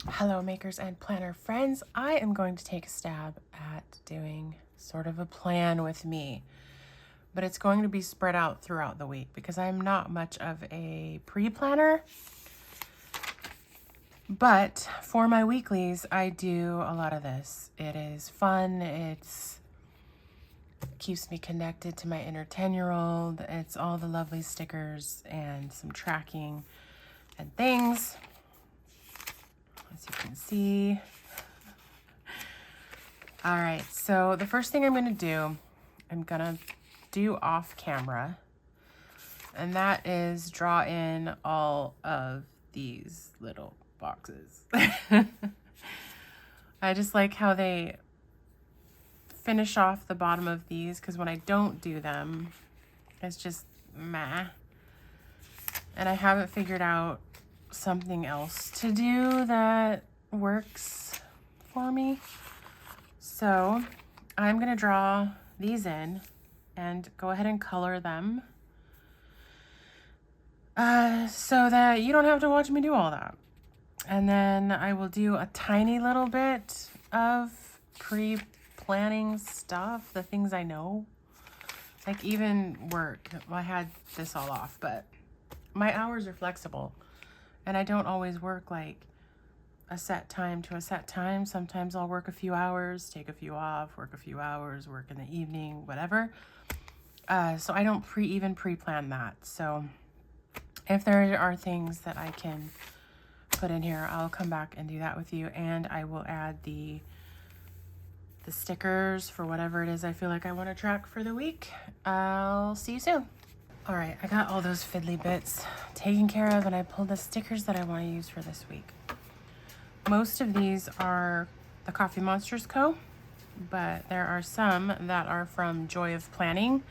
Hello makers and planner friends. I am going to take a stab at doing sort of a plan with me, but it's going to be spread out throughout the week because I'm not much of a pre-planner. But for my weeklies, I do a lot of this. It is fun. It keeps me connected to my inner 10-year-old. It's all the lovely stickers and some tracking and things. As you can see. All right, so the first thing I'm gonna do off camera, and that is draw in all of these little boxes. I just like how they finish off the bottom of these, because when I don't do them, it's just meh. And I haven't figured out something else to do that works for me. So I'm gonna draw these in and go ahead and color them so that you don't have to watch me do all that. And then I will do a tiny little bit of pre-planning stuff, the things I know, like even work. Well, I had this all off, but my hours are flexible and I don't always work like a set time to a set time. Sometimes I'll work a few hours, take a few off, work a few hours, work in the evening, whatever. So I don't even pre-plan that. So if there are things that I can put in here, I'll come back and do that with you. And I will add the stickers for whatever it is I feel like I want to track for the week. I'll see you soon. All right, I got all those fiddly bits taken care of, and I pulled the stickers that I want to use for this week. Most of these are the Coffee Monsters Co., but there are some that are from Joy of Planning.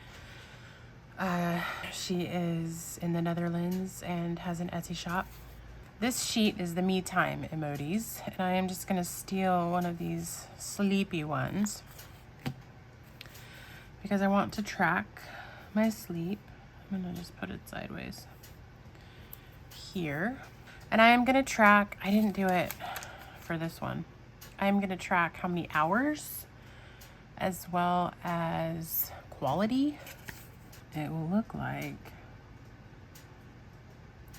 She is in the Netherlands and has an Etsy shop. This sheet is the me time emojis, and I am just going to steal one of these sleepy ones because I want to track my sleep. I'm going to just put it sideways here. And I am going to track, I didn't do it for this one. I'm going to track how many hours as well as quality. It will look like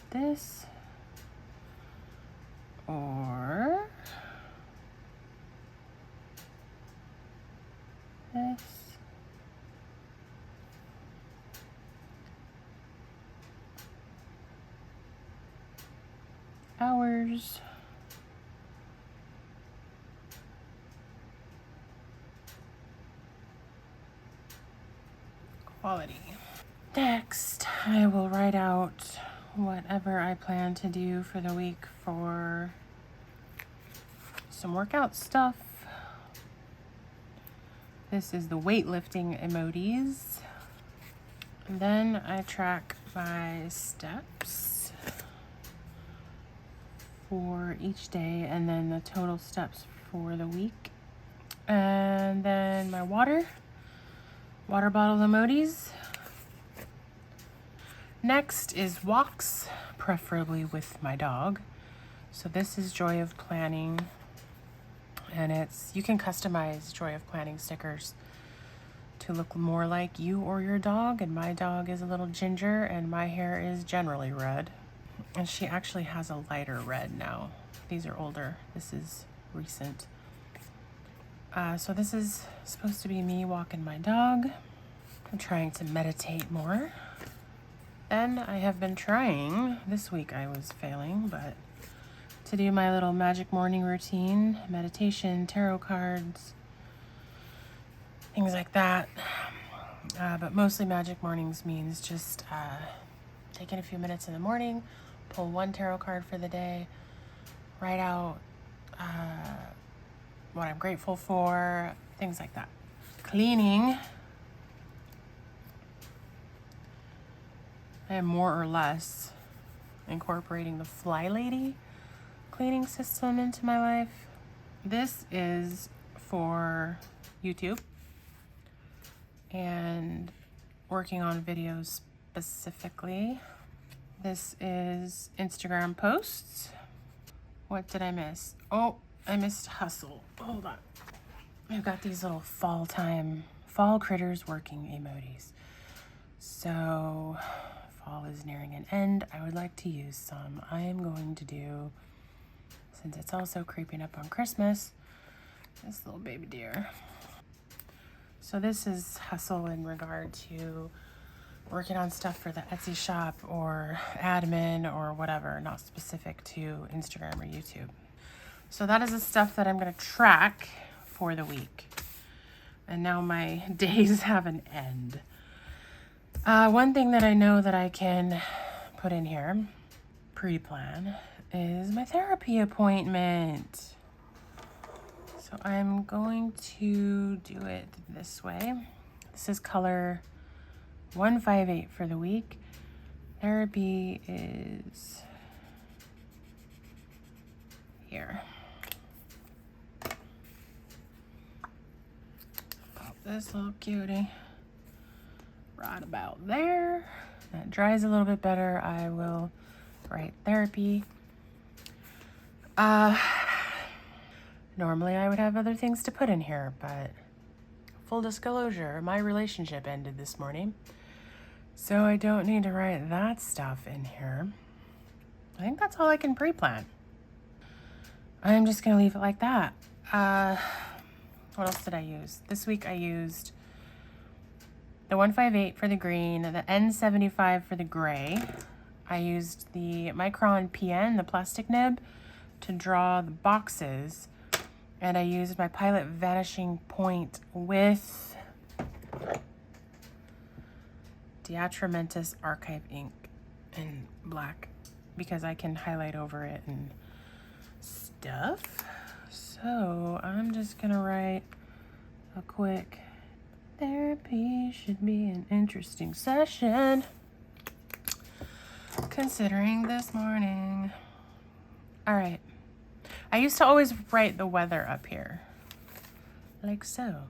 this, or this. Hours. Quality. Next, I will write out whatever I plan to do for the week for some workout stuff. This is the weightlifting emojis. And then I track my steps for each day and then the total steps for the week. And then my water bottle emojis. Next is walks, preferably with my dog. So this is Joy of Planning, and you can customize Joy of Planning stickers to look more like you or your dog. And my dog is a little ginger and my hair is generally red. And she actually has a lighter red now. These are older. This is recent. So this is supposed to be me walking my dog. I'm trying to meditate more. Then I have been trying, this week I was failing, but to do my little magic morning routine, meditation, tarot cards, things like that. But mostly magic mornings means just taking a few minutes in the morning, pull one tarot card for the day, write out what I'm grateful for, things like that. Cleaning. I am more or less incorporating the Fly Lady cleaning system into my life. This is for YouTube and working on videos specifically. This is Instagram posts. What did I miss? Oh, I missed hustle. Hold on. I've got these little fall critters working emojis. So fall is nearing an end. I would like to use some. I am going to do, since it's also creeping up on Christmas, this little baby deer. So this is hustle in regard to working on stuff for the Etsy shop or admin or whatever, not specific to Instagram or YouTube. So that is the stuff that I'm going to track for the week. And now my days have an end. One thing that I know that I can put in here, pre-plan, is my therapy appointment. So I'm going to do it this way. This is color 158 for the week. Therapy is here. Pop this little cutie right about there. That dries a little bit better. I will write therapy. Normally I would have other things to put in here, but full disclosure, my relationship ended this morning. So I don't need to write that stuff in here. I think that's all I can pre-plan. I'm just gonna leave it like that. What else did I use? This week I used the 158 for the green, the N75 for the gray. I used the Micron PN, the plastic nib, to draw the boxes. And I used my Pilot Vanishing Point with Diatramentus Archive ink in black because I can highlight over it and stuff. So I'm just gonna write a quick therapy should be an interesting session considering this morning. All right. I used to always write the weather up here, like so.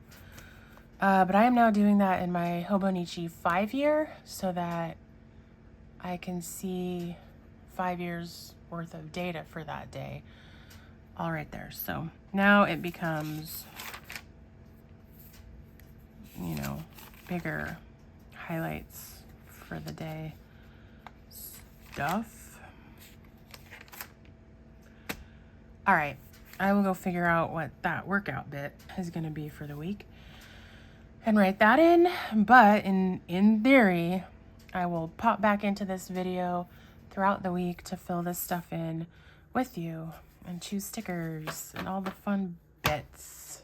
But I am now doing that in my Hobonichi 5-year so that I can see 5 years worth of data for that day all right there. So now it becomes, you know, bigger highlights for the day stuff. All right, I will go figure out what that workout bit is gonna be for the week and write that in. But in theory, I will pop back into this video throughout the week to fill this stuff in with you and choose stickers and all the fun bits.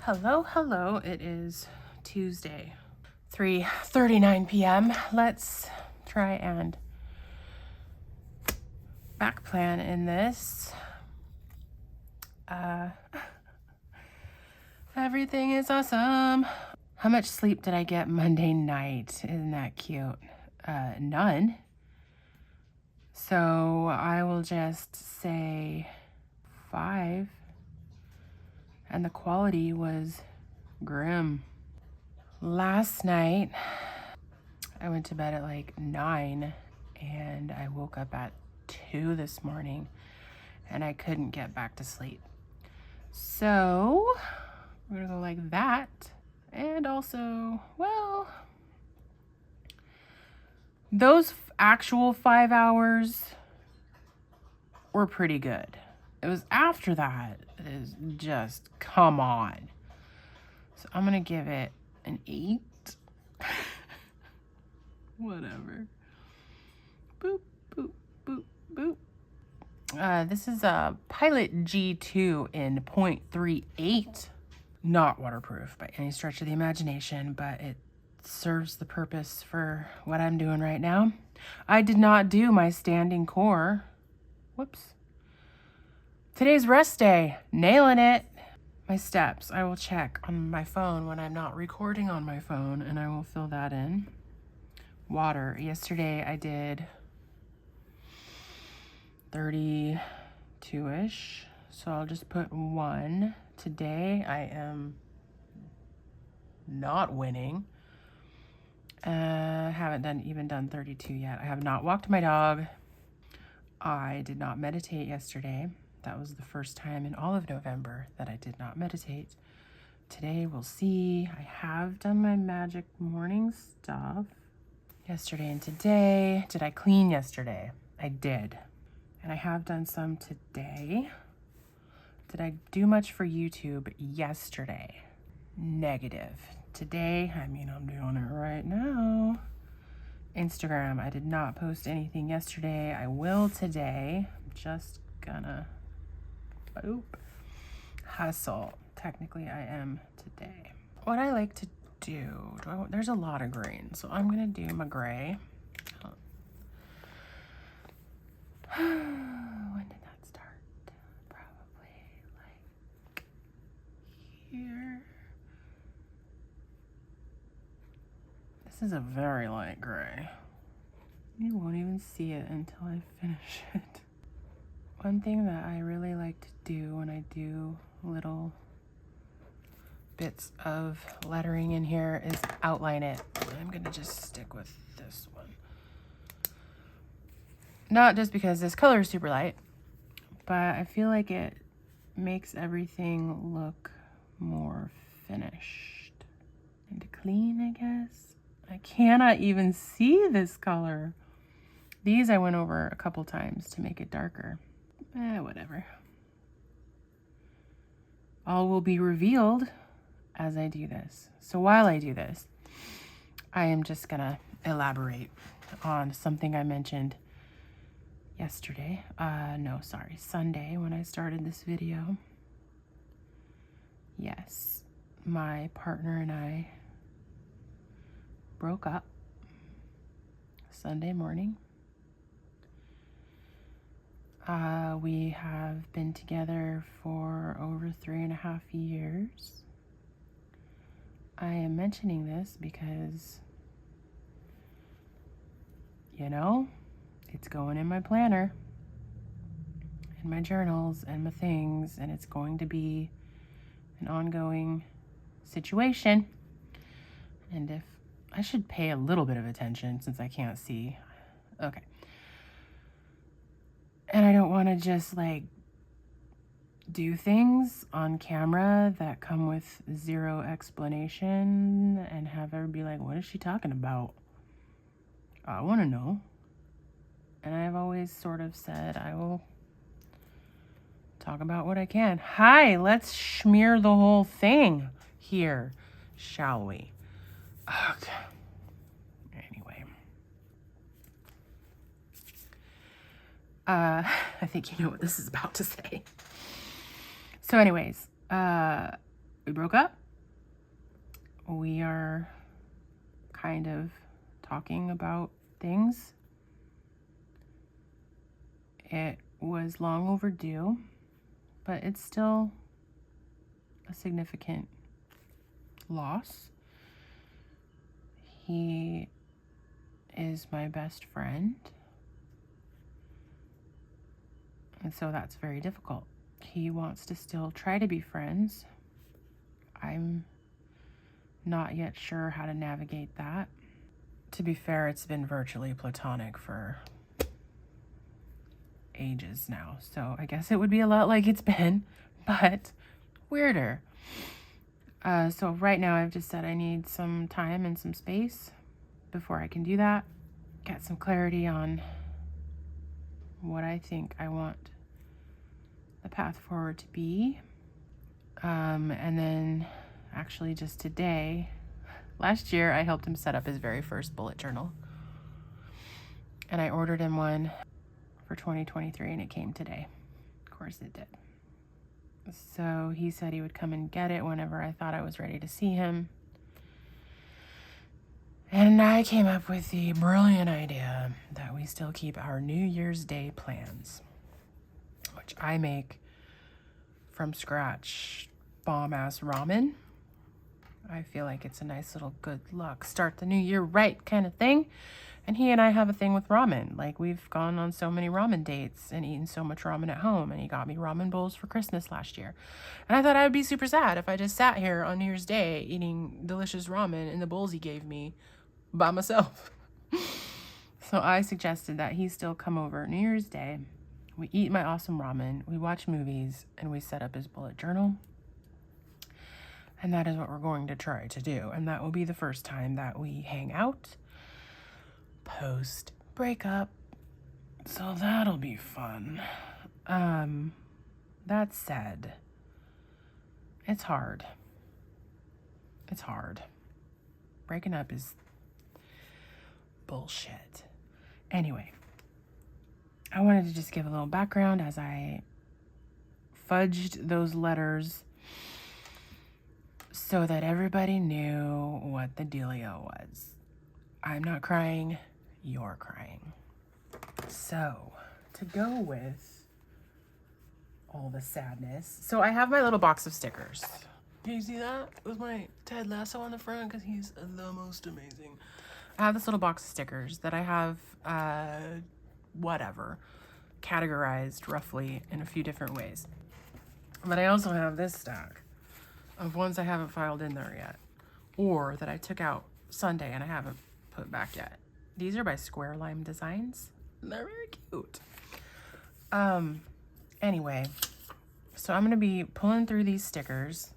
Hello, it is Tuesday, 3:39 p.m. Let's try and back plan in this. Everything is awesome. How much sleep did I get Monday night? Isn't that cute? None. So I will just say 5. And the quality was grim. Last night, I went to bed at like 9 and I woke up at 2 this morning and I couldn't get back to sleep. So we're gonna go like that. And also, well, those actual 5 hours were pretty good. It was after that, it is just, come on. So I'm gonna give it an 8. Whatever. Boop, boop, boop, boop. This is a Pilot G2 in 0.38. Not waterproof by any stretch of the imagination, but it serves the purpose for what I'm doing right now. I did not do my standing core. Whoops. Today's rest day. Nailing it. My steps, I will check on my phone when I'm not recording on my phone, and I will fill that in. Water. Yesterday I did 32-ish, so I'll just put 1. Today I am not winning. Haven't even done 32 yet. I have not walked my dog. I did not meditate yesterday. That was the first time in all of November that I did not meditate. Today, we'll see. I have done my magic morning stuff yesterday and today. Did I clean yesterday? I did. And I have done some today. Did I do much for YouTube yesterday? Negative. Today, I mean, I'm doing it right now. Instagram, I did not post anything yesterday. I will today. I'm just gonna hustle. Technically, I am today. What I like to do, there's a lot of green, so I'm gonna do my gray. When did that start? Probably like here. This is a very light gray. You won't even see it until I finish it. One thing that I really like to do when I do little bits of lettering in here is outline it. I'm gonna just stick with this one. Not just because this color is super light, but I feel like it makes everything look more finished and clean, I guess. I cannot even see this color. These I went over a couple times to make it darker. Whatever. All will be revealed as I do this. So while I do this, I am just gonna elaborate on something I mentioned yesterday. Sunday when I started this video. Yes, my partner and I broke up Sunday morning. We have been together for over 3.5 years. I am mentioning this because, you know, it's going in my planner, in my journals, and my things, and it's going to be an ongoing situation. And if I should pay a little bit of attention since I can't see. Okay. And I don't want to just like do things on camera that come with zero explanation and have everybody be like, what is she talking about? I want to know. And I've always sort of said I will talk about what I can. Hi, let's smear the whole thing here, shall we? Okay. Anyway. I think you know what this is about to say. So anyways, we broke up. We are kind of talking about things. It was long overdue, but it's still a significant loss. He is my best friend. And so that's very difficult. He wants to still try to be friends. I'm not yet sure how to navigate that. To be fair, it's been virtually platonic for ages now. So I guess it would be a lot like it's been, but weirder. So right now I've just said I need some time and some space before I can do that. Get some clarity on what I think I want the path forward to be. And then actually just today, last year I helped him set up his very first bullet journal. And I ordered him one for 2023 and it came today. Of course it did. So he said he would come and get it whenever I thought I was ready to see him. And I came up with the brilliant idea that we still keep our New Year's Day plans, which I make from scratch bomb-ass ramen. I feel like it's a nice little good luck, start the new year right kind of thing. And he and I have a thing with ramen. Like, we've gone on so many ramen dates and eaten so much ramen at home. And he got me ramen bowls for Christmas last year. And I thought I would be super sad if I just sat here on New Year's Day eating delicious ramen in the bowls he gave me by myself. So So I suggested that he still come over New Year's Day. We eat my awesome ramen, we watch movies, and we set up his bullet journal. And that is what we're going to try to do. And that will be the first time that we hang out post breakup. So that'll be fun. That said, it's hard. It's hard. Breaking up is bullshit. Anyway, I wanted to just give a little background as I fudged those letters so that everybody knew what the dealio was. I'm not crying, you're crying. So, to go with all the sadness, so I have my little box of stickers. Can you see that? With my Ted Lasso on the front, because he's the most amazing. I have this little box of stickers that I have, categorized roughly in a few different ways. But I also have this stack of ones I haven't filed in there yet, or that I took out Sunday and I haven't put back yet. These are by Square Lime Designs. They're very cute. Anyway, so I'm gonna be pulling through these stickers.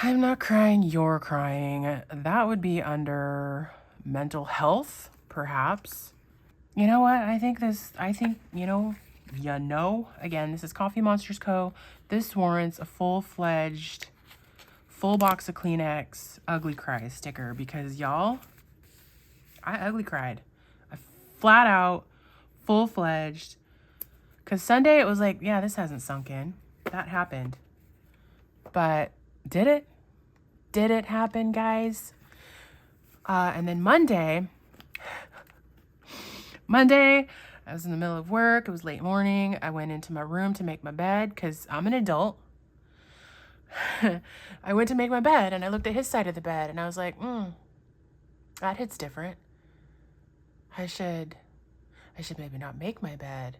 I'm not crying, you're crying. That would be under mental health, perhaps. You know what? Again, this is Coffee Monsters Co. This warrants a full-fledged, full box of Kleenex ugly cry sticker because y'all, I ugly cried. I flat out, full-fledged. Because Sunday it was like, yeah, this hasn't sunk in. That happened. But did it? Did it happen, guys? And then Monday, I was in the middle of work. It was late morning. I went into my room to make my bed because I'm an adult. I went to make my bed and I looked at his side of the bed and I was like, that hits different. I should maybe not make my bed.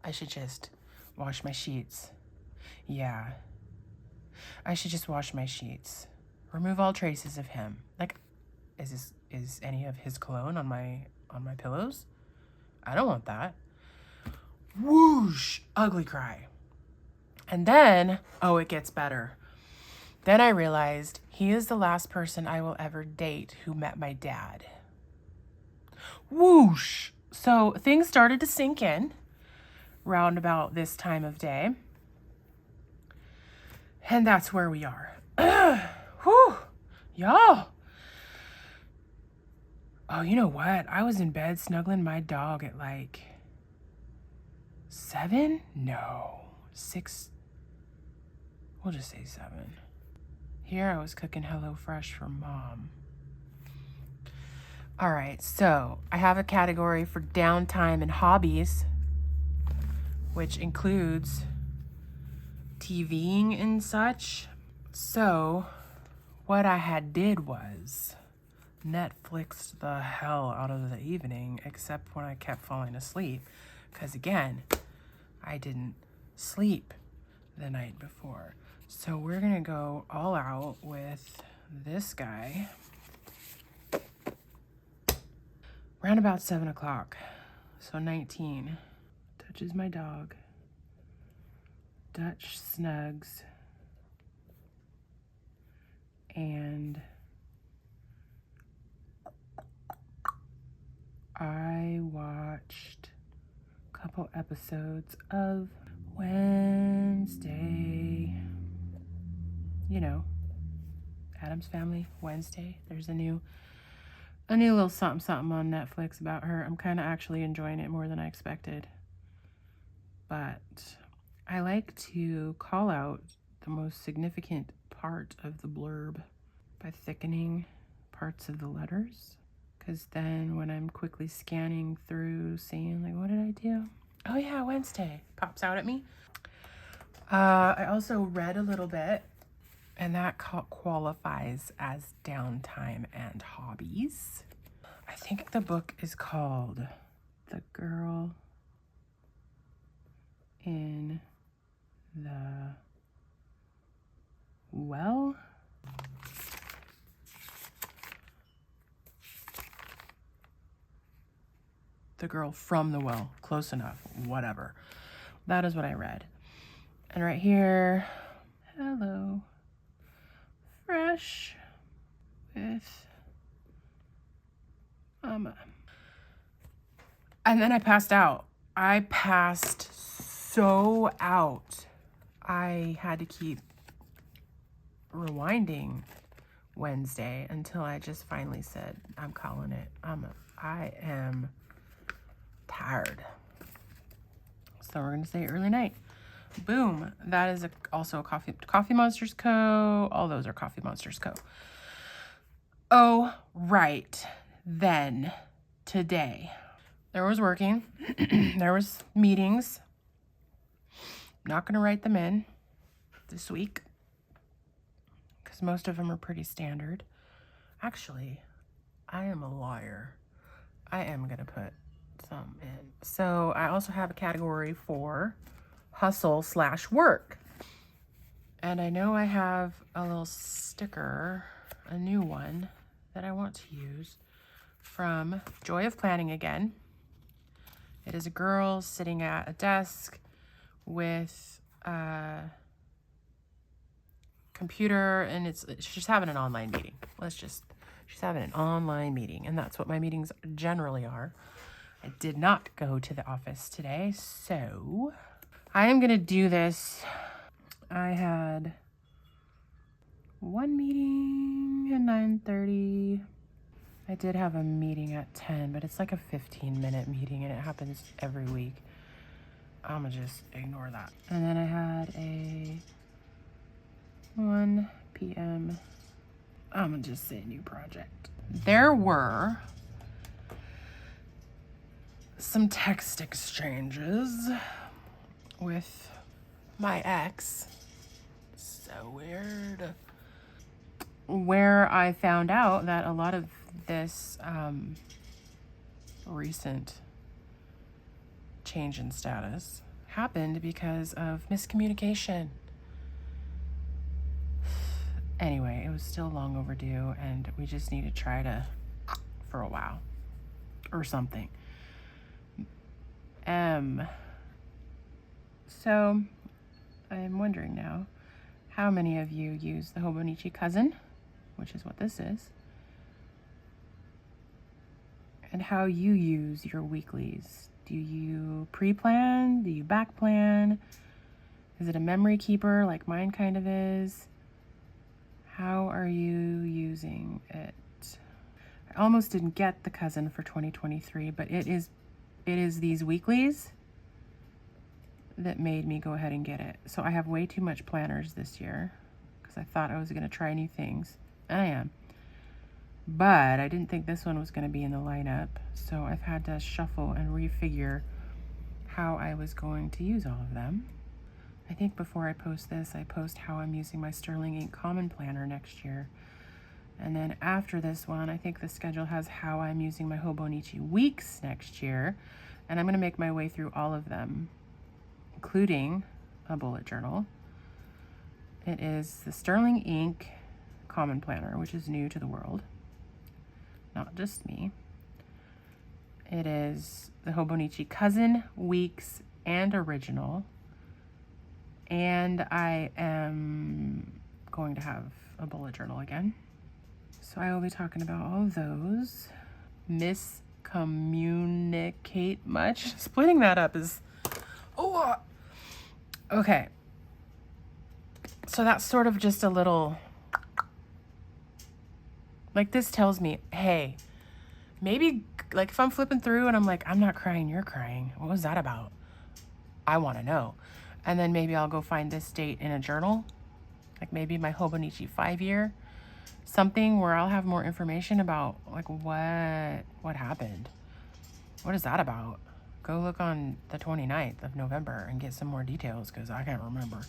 I should just wash my sheets. Yeah. I should just wash my sheets. Remove all traces of him. Like, is any of his cologne on my pillows? I don't want that. Whoosh! Ugly cry. And then, oh, it gets better. Then I realized he is the last person I will ever date who met my dad. Whoosh! So things started to sink in round about this time of day. And that's where we are. Whew! Y'all. Oh, you know what? I was in bed snuggling my dog at like 7? No, 6. We'll just say 7. Here I was cooking HelloFresh for Mom. All right, so I have a category for downtime and hobbies, which includes TVing and such. So what I had did was Netflixed the hell out of the evening, except when I kept falling asleep. Because again, I didn't sleep the night before. So we're gonna go all out with this guy. Around about 7 o'clock. So 19. Touches my dog. Dutch Snugs. And I watched a couple episodes of Wednesday. You know, Addams Family, Wednesday. There's a new little something on Netflix about her. I'm kind of actually enjoying it more than I expected. But I like to call out the most significant part of the blurb by thickening parts of the letters. Because then when I'm quickly scanning through, seeing like, what did I do? Oh yeah, Wednesday pops out at me. I also read a little bit, and that qualifies as downtime and hobbies. I think the book is called The Girl in the Well. the girl from the well. Close enough. Whatever. That is what I read. And right here, hello, fresh with and then I passed out. I passed so out. I had to keep rewinding Wednesday until I just finally said, I'm calling it. I am tired. So we're gonna say early night. Boom. That is also a Coffee Monsters Co. All those are Coffee Monsters Co. Oh, right. Then, today, there was working. There was meetings. Not going to write them in this week because most of them are pretty standard. Actually, I am a liar. I am going to put some in. So I also have a category for hustle/work. And I know I have a little sticker, a new one that I want to use from Joy of Planning again. It is a girl sitting at a desk with a computer, and she's having an online meeting. She's having an online meeting, and that's what my meetings generally are. I did not go to the office today, so I am gonna do this. I had one meeting at 9:30. I did have a meeting at 10, but it's like a 15-minute meeting, and it happens every week. I'm gonna just ignore that. And then I had a 1 p.m. I'm gonna just say new project. There were some text exchanges with my ex. So weird. Where I found out that a lot of this recent change in status happened because of miscommunication. Anyway, it was still long overdue, and we just need to try to for a while or something. So I'm wondering now, how many of you use the Hobonichi Cousin, which is what this is, and how you use your weeklies. Do you pre-plan? Do you back-plan? Is it a memory keeper like mine kind of is? How are you using it? I almost didn't get the Cousin for 2023, but it is these weeklies that made me go ahead and get it. So I have way too much planners this year because I thought I was going to try new things. And I am. But I didn't think this one was going to be in the lineup. So I've had to shuffle and refigure how I was going to use all of them. I think before I post this, I post how I'm using my Sterling Ink Common Planner next year. And then after this one, I think the schedule has how I'm using my Hobonichi Weeks next year. And I'm going to make my way through all of them, including a bullet journal. It is the Sterling Ink Common Planner, which is new to the world. Not just me. It is the Hobonichi Cousin, Weeks, and Original. And I am going to have a bullet journal again. So I will be talking about all of those. Miscommunicate much? Splitting that up is... Okay. So that's sort of just a little... Like, this tells me, hey, maybe, like, if I'm flipping through and I'm like, I'm not crying, you're crying. What was that about? I want to know. And then maybe I'll go find this date in a journal. Like, maybe my Hobonichi 5-year. Something where I'll have more information about, like, what happened. What is that about? Go look on the 29th of November and get some more details, because I can't remember.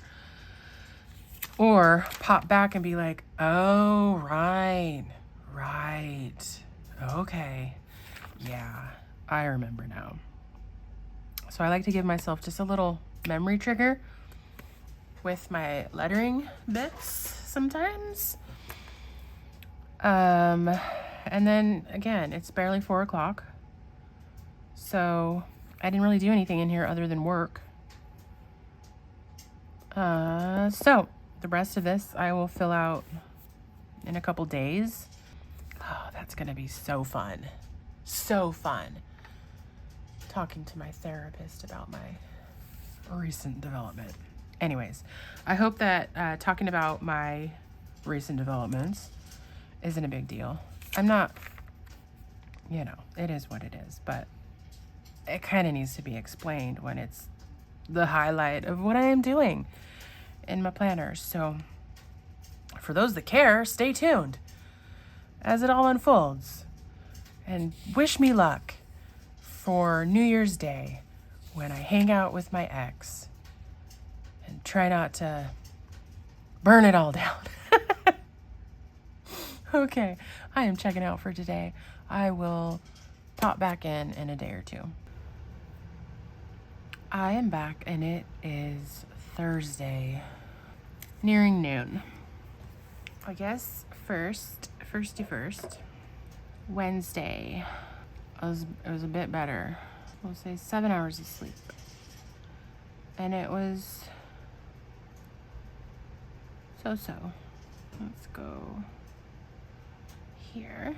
Or pop back and be like, oh, right. Okay. Yeah, I remember now. So I like to give myself just a little memory trigger with my lettering bits sometimes. And then again, it's barely 4 o'clock. So I didn't really do anything in here other than work. So the rest of this I will fill out in a couple days. Oh, that's gonna be so fun. So fun. Talking to my therapist about my recent development. Anyways, I hope that talking about my recent developments isn't a big deal. I'm not, you know, it is what it is, but it kind of needs to be explained when it's the highlight of what I am doing in my planners. So for those that care, stay tuned as it all unfolds. And wish me luck for New Year's Day when I hang out with my ex and try not to burn it all down. Okay, I am checking out for today. I will pop back in a day or two. I am back and it is Thursday, nearing noon. I guess first, Wednesday, it was a bit better. We'll say 7 hours of sleep. And it was so. Let's go here.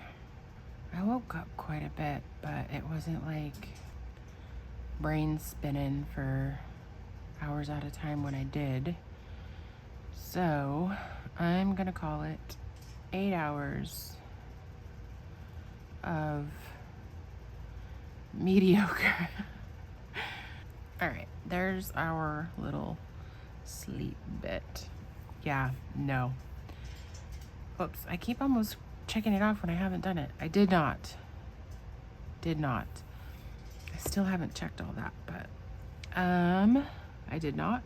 I woke up quite a bit, but it wasn't like brain spinning for hours at a time when I did. So I'm gonna call it 8 hours of mediocre. All right, there's our little sleep bit. Yeah, no. Oops, I keep almost checking it off when I haven't done it. I did not. I still haven't checked all that, but I did not.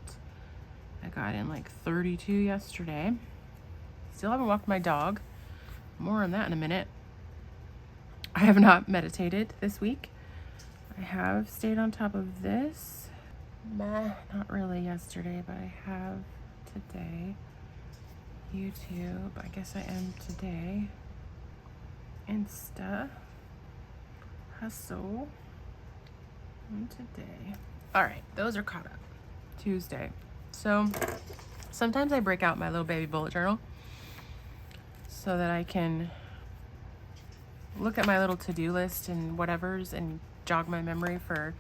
I got in like 32 yesterday. Still haven't walked my dog. More on that in a minute. I have not meditated this week. I have stayed on top of this. Not really yesterday, but I have today. YouTube, I guess I am today. Insta, hustle, and today. All right, those are caught up. Tuesday. So sometimes I break out my little baby bullet journal so that I can look at my little to-do list and whatever's and jog my memory for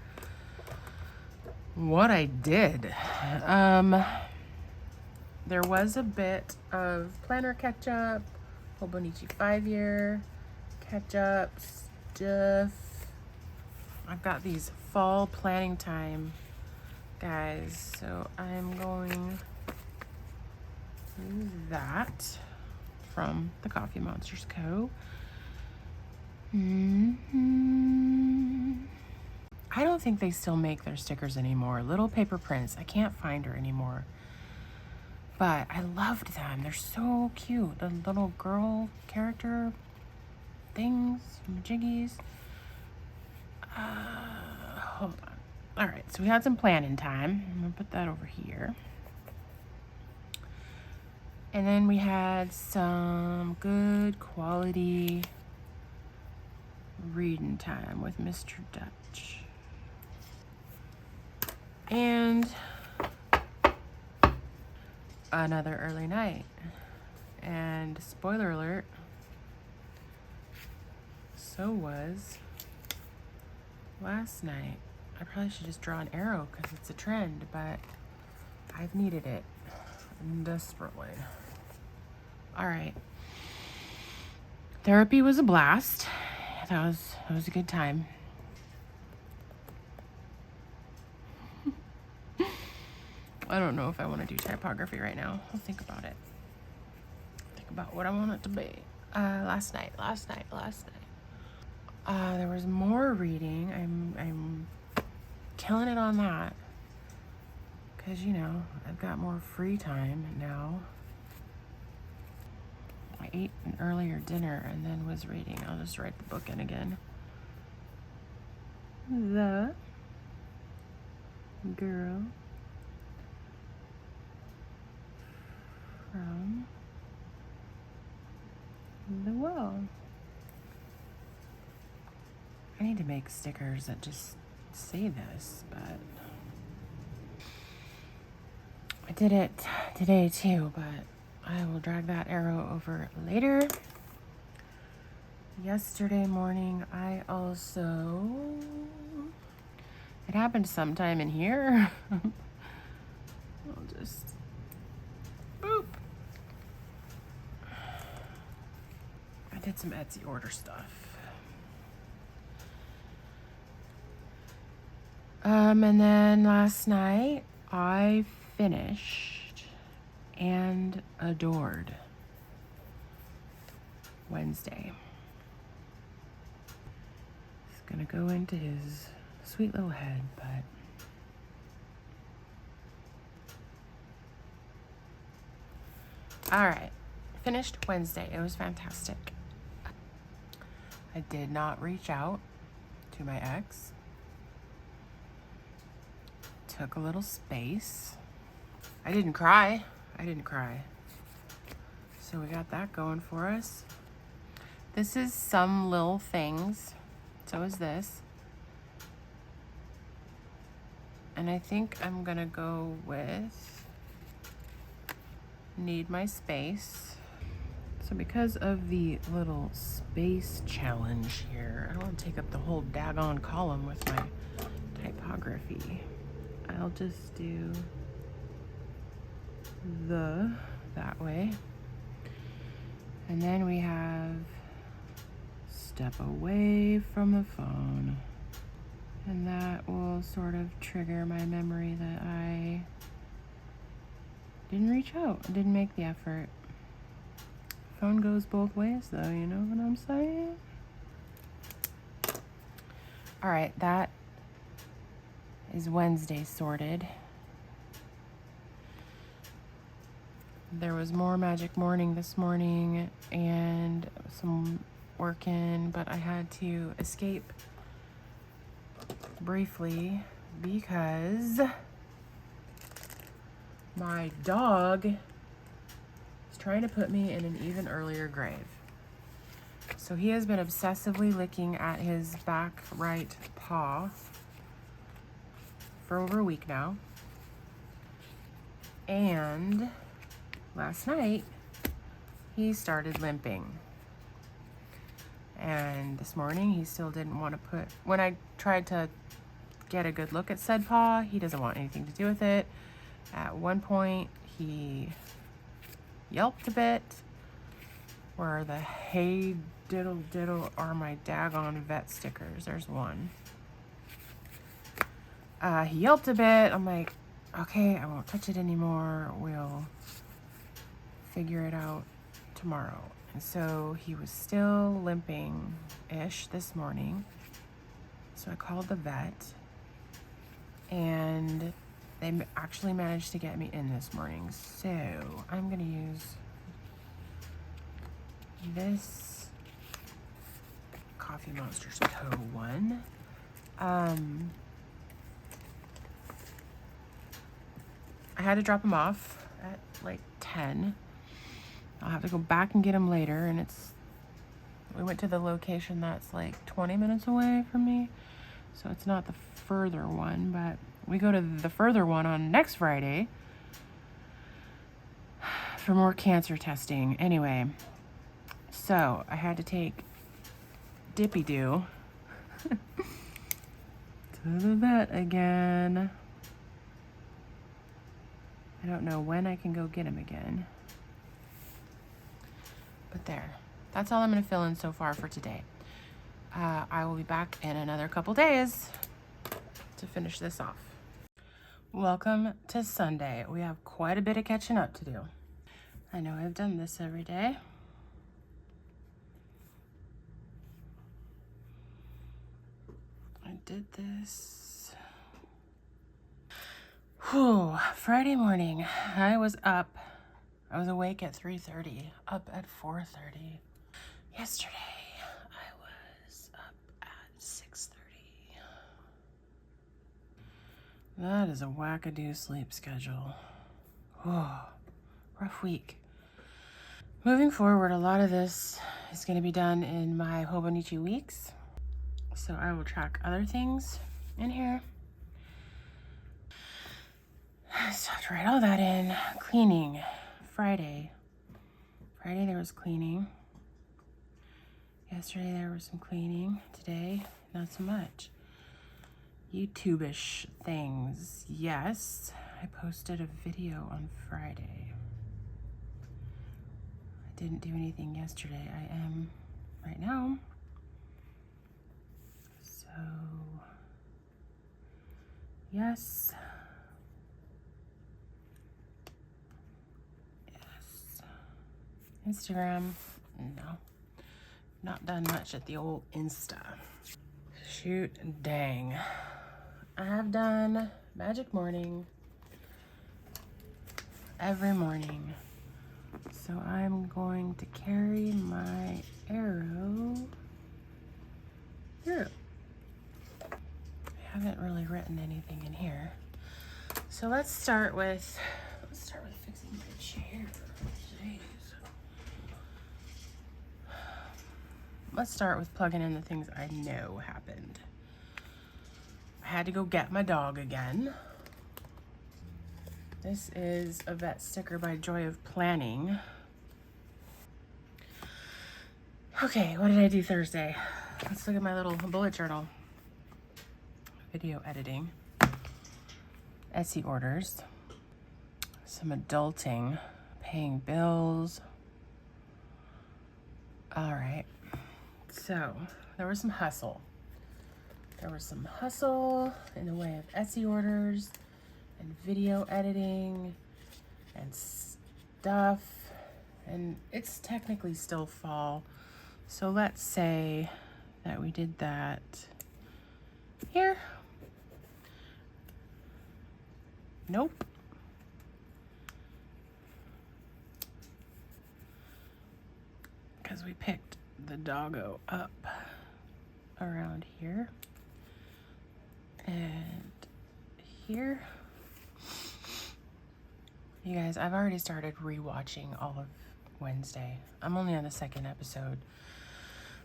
what I did. There was a bit of planner catch-up, Hobonichi 5-year catch-up stuff. I've got these fall planning time, guys, so I'm going to do that from the Coffee Monsters Co. I don't think they still make their stickers anymore. Little Paper Prince. I can't find her anymore. But I loved them. They're so cute. The little girl character things, jiggies. Hold on. All right, so we had some planning time. I'm gonna put that over here. And then we had some good quality reading time with Mr. Dutch. And another early night. And spoiler alert, so was last night. I probably should just draw an arrow because it's a trend, but I've needed it desperately. All right. Therapy was a blast. That was a good time. I don't know if I want to do typography right now. I'll think about it. Think about what I want it to be. Last night. There was more reading. I'm killing it on that. Because, you know, I've got more free time now. I ate an earlier dinner and then was reading. I'll just write the book in again. The Girl from the Well. I need to make stickers that just say this, but I did it today too, but I will drag that arrow over later. Yesterday morning, I also, it happened sometime in here. I'll just, boop. I did some Etsy order stuff. And then last night, I finished and adored Wednesday. It's gonna go into his sweet little head, but all right, finished Wednesday. It was fantastic. I did not reach out to my ex. Took a little space. I didn't cry. So we got that going for us. This is Some Little Things. So is this. And I think I'm gonna go with Need My Space. So because of the little space challenge here, I don't want to take up the whole daggone column with my typography. I'll just do that way. And then we have Step Away from the Phone. And that will sort of trigger my memory that I didn't reach out. I didn't make the effort. Phone goes both ways though, you know what I'm saying? All right, that is Wednesday sorted. There was more Magic Morning this morning and some working, but I had to escape briefly because my dog is trying to put me in an even earlier grave. So he has been obsessively licking at his back right paw for over a week now. And last night, he started limping. And this morning, he still didn't want to put, when I tried to get a good look at said paw, he doesn't want anything to do with it. At one point, he yelped a bit. Where the hey diddle diddle are my daggone vet stickers? There's one. He yelped a bit. I'm like, okay, I won't touch it anymore. We'll figure it out tomorrow. And so he was still limping-ish this morning. So I called the vet. And they actually managed to get me in this morning. So I'm going to use this Coffee Monsters Co. one. I had to drop him off at like 10. I'll have to go back and get him later, and we went to the location that's like 20 minutes away from me, so it's not the further one, but we go to the further one on next Friday for more cancer testing. Anyway, so I had to take Dippy Doo to the vet again. I don't know when I can go get him again. But there. That's all I'm going to fill in so far for today. I will be back in another couple days to finish this off. Welcome to Sunday. We have quite a bit of catching up to do. I know I've done this every day. I did this. Whew, Friday morning, I was awake at 3:30, up at 4:30. Yesterday, I was up at 6:30. That is a wackadoo sleep schedule. Oh, rough week. Moving forward, a lot of this is going to be done in my Hobonichi weeks. So I will track other things in here. So I have to write all that in. Cleaning. Friday there was cleaning. Yesterday there was some cleaning. Today, not so much. YouTube-ish things. Yes, I posted a video on Friday. I didn't do anything yesterday. I am right now. So, yes. Yes. Instagram, no. Not done much at the old Insta. Shoot, dang. I have done Magic Morning every morning. So I'm going to carry my arrow through. I haven't really written anything in here. So let's start with fixing my chair. Jeez. Let's start with plugging in the things I know happened. I had to go get my dog again. This is a vet sticker by Joy of Planning. Okay, what did I do Thursday? Let's look at my little bullet journal. Video editing. Etsy orders. Some adulting. Paying bills. All right. So, there was some hustle. There was some hustle in the way of Etsy orders and video editing and stuff. And it's technically still fall. So let's say that we did that here. Nope. Because we picked the doggo up around here and here. You guys, I've already started rewatching all of Wednesday. I'm only on the second episode,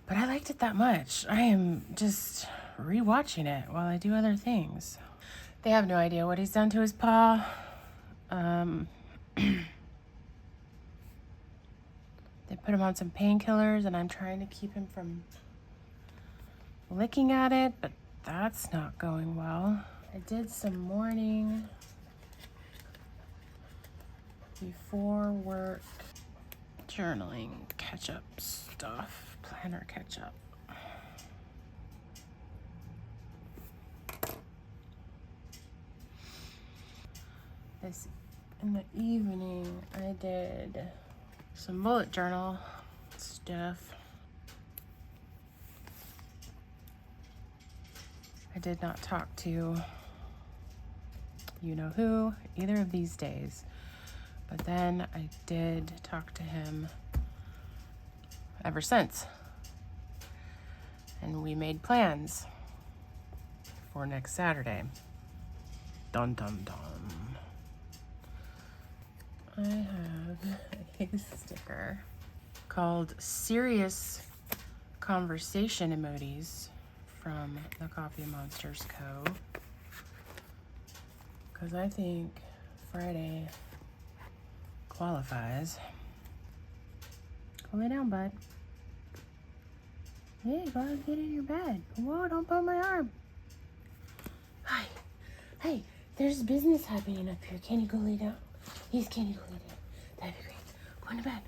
but I liked it that much. I am just rewatching it while I do other things. They have no idea what he's done to his paw. They put him on some painkillers, and I'm trying to keep him from licking at it, but that's not going well. I did some morning before work journaling catch-up stuff, planner catch-up. This in the evening I did some bullet journal stuff. I did not talk to you know who either of these days, but then I did talk to him ever since, and we made plans for next Saturday. Dun dun dun. I have a sticker called Serious Conversation Emojis from the Coffee Monsters Co. Because I think Friday qualifies. Go lay down, bud. Hey, go ahead and get in your bed. Whoa, don't pull my arm. Hi. Hey, there's business happening up here. Can you go lay down? Yes, can you go lay down? That'd be great. Go into bed.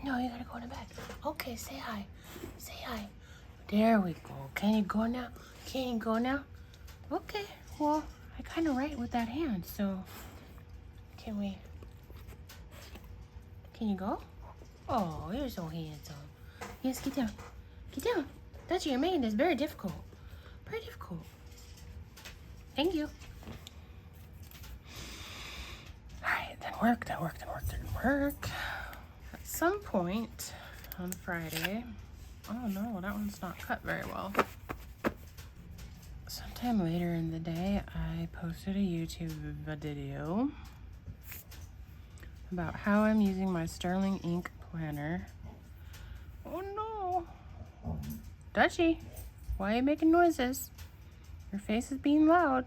No, you gotta go into bed. Okay, say hi. Say hi. There we go. Can you go now? Can you go now? Okay, well, I kind of write with that hand, so can you go? Oh, you're so handsome. Yes, get down. Get down. That's your maid. That's very difficult. Very difficult. Thank you. Alright, then work. At some point on Friday, oh no, that one's not cut very well. Sometime later in the day, I posted a YouTube video about how I'm using my Sterling ink planner. Oh no. Dutchie. Why are you making noises? Your face is being loud.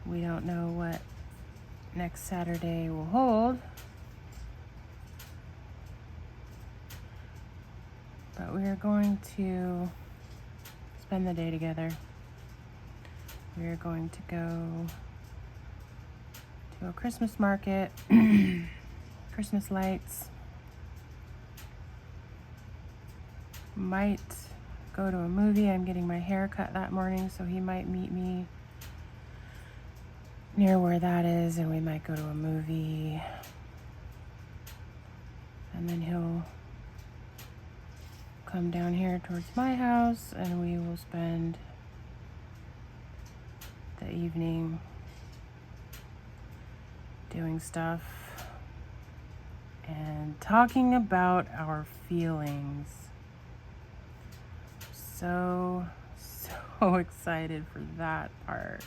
We don't know what next Saturday will hold, but we are going to spend the day together. We are going to go to a Christmas market, Christmas lights. Might go to a movie. I'm getting my hair cut that morning, so he might meet me near where that is, and we might go to a movie. And then he'll come down here towards my house, and we will spend the evening doing stuff and talking about our feelings. So excited for that part.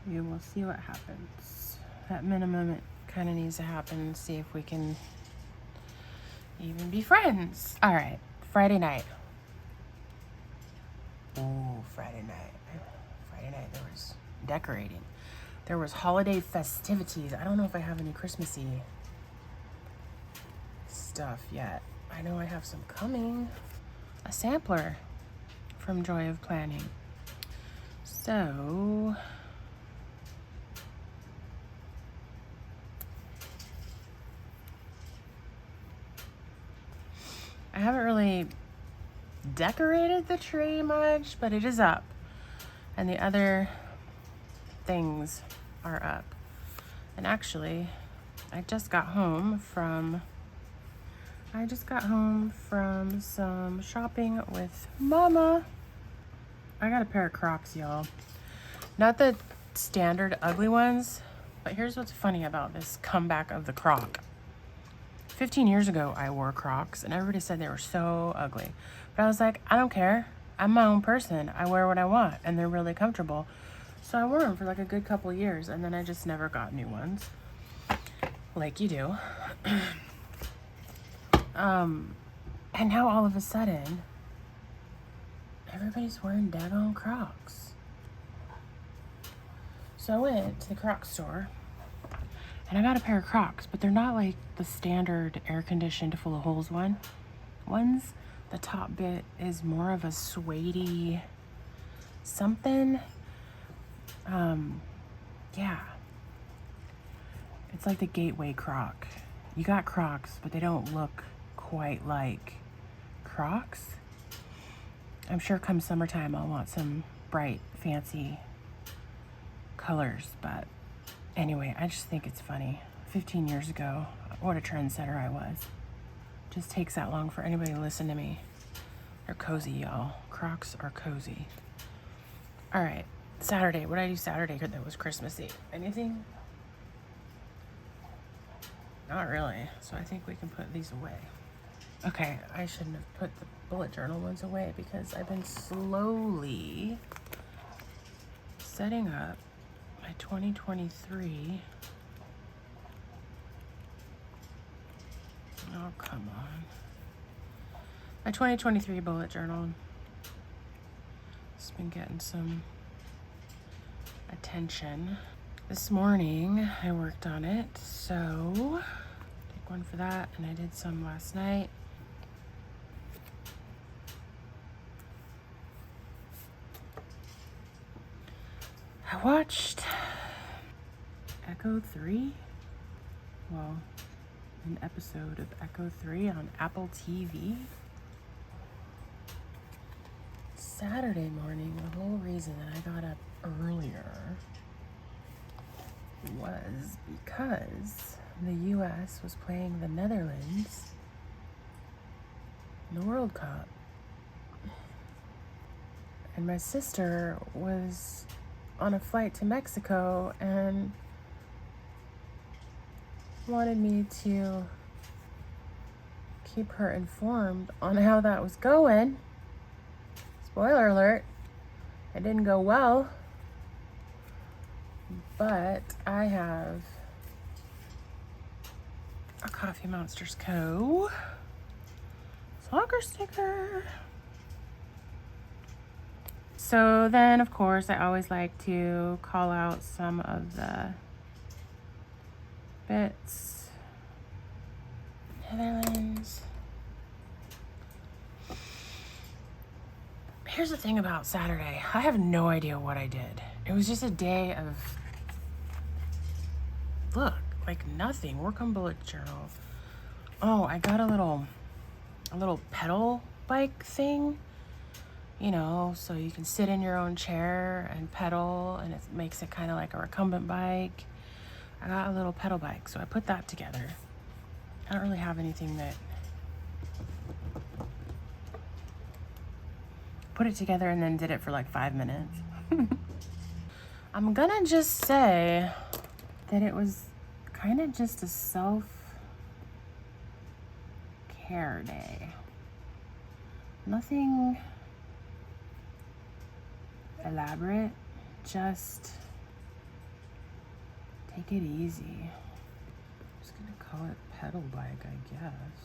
We will see what happens. At minimum, it kind of needs to happen. See if we can even be friends. All right, Friday night. Ooh, Friday night. Friday night, there was decorating. There was holiday festivities. I don't know if I have any Christmassy stuff yet. I know I have some coming. A sampler from Joy of Planning. So I haven't really decorated the tree much, but it is up. And the other things are up. And actually, I just got home from some shopping with Mama. I got a pair of Crocs, y'all. Not the standard ugly ones, but here's what's funny about this comeback of the Croc. 15 years ago, I wore Crocs, and everybody said they were so ugly. But I was like, I don't care. I'm my own person. I wear what I want, and they're really comfortable. So I wore them for like a good couple years, and then I just never got new ones, like you do. And now all of a sudden, everybody's wearing daggone Crocs. So I went to the Croc store, and I got a pair of Crocs, but they're not like the standard air-conditioned full of holes ones. The top bit is more of a suede-y something. Yeah. It's like the gateway Croc. You got Crocs, but they don't look quite like Crocs. I'm sure come summertime I'll want some bright, fancy colors, but anyway, I just think it's funny. 15 years ago, what a trendsetter I was. Just takes that long for anybody to listen to me. They're cozy, y'all. Crocs are cozy. All right, Saturday. What did I do Saturday that was Christmassy? Anything? Not really. So I think we can put these away. Okay, I shouldn't have put the bullet journal ones away because I've been slowly setting up my 2023. Oh, come on. My 2023 bullet journal. It's been getting some attention. This morning I worked on it, so take one for that, and I did some last night. I watched Echo 3. Well, an episode of Echo 3 on Apple TV. Saturday morning, the whole reason that I got up earlier was because the US was playing the Netherlands in the World Cup. And my sister was on a flight to Mexico and wanted me to keep her informed on how that was going. Spoiler alert, it didn't go well, but I have a Coffee Monsters Co. soccer sticker. So then, of course, I always like to call out some of the bits. Netherlands. Here's the thing about Saturday. I have no idea what I did. It was just a day of, look, like nothing. Work on bullet journal. Oh, I got a little pedal bike thing, you know, so you can sit in your own chair and pedal, and it makes it kind of like a recumbent bike. I got a little pedal bike, so I put that together. I don't really have anything that put it together and then did it for like 5 minutes. I'm gonna just say that it was kind of just a self-care day. Nothing elaborate, just take it easy. I'm just gonna call it pedal bike, I guess.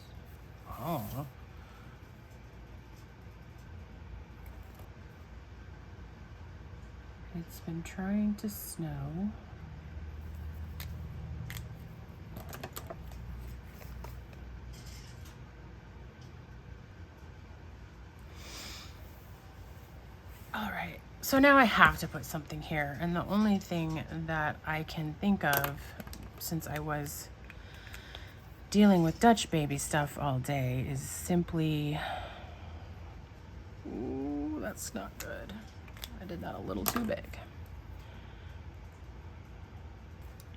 Oh. It's been trying to snow. All right, so now I have to put something here, and the only thing that I can think of, since I was dealing with Dutch baby stuff all day, is simply, ooh, that's not good. I did that a little too big.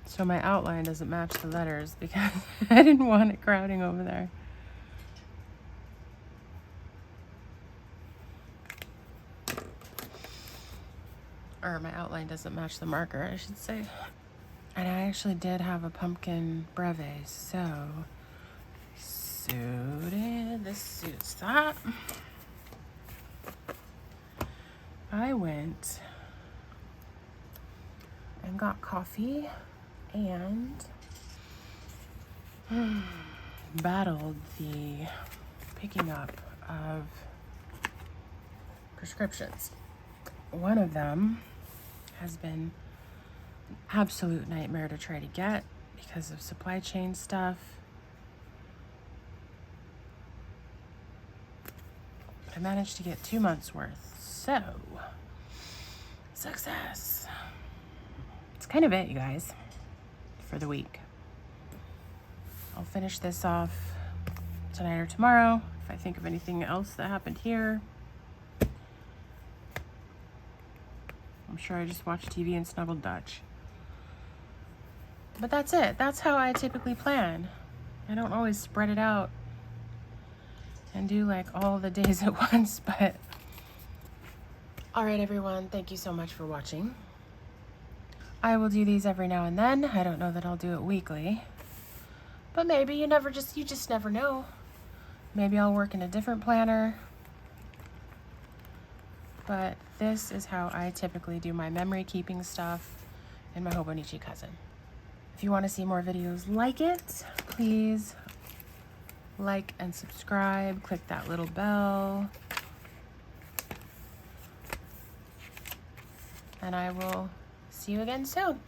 So my outline doesn't match the letters because I didn't want it crowding over there. Or my outline doesn't match the marker, I should say. And I actually did have a pumpkin brevet, so this suits that. I went and got coffee and battled the picking up of prescriptions. One of them has been an absolute nightmare to try to get because of supply chain stuff. But I managed to get 2 months worth, so success. It's kind of it, you guys, for the week. I'll finish this off tonight or tomorrow if I think of anything else that happened here. I'm sure I just watched TV and snuggled Dutch. But that's it. That's how I typically plan. I don't always spread it out and do like all the days at once, but all right, everyone, thank you so much for watching. I will do these every now and then. I don't know that I'll do it weekly, but maybe you just never know. Maybe I'll work in a different planner. But this is how I typically do my memory keeping stuff in my Hobonichi Cousin. If you want to see more videos like it, please like and subscribe. Click that little bell. And I will see you again soon.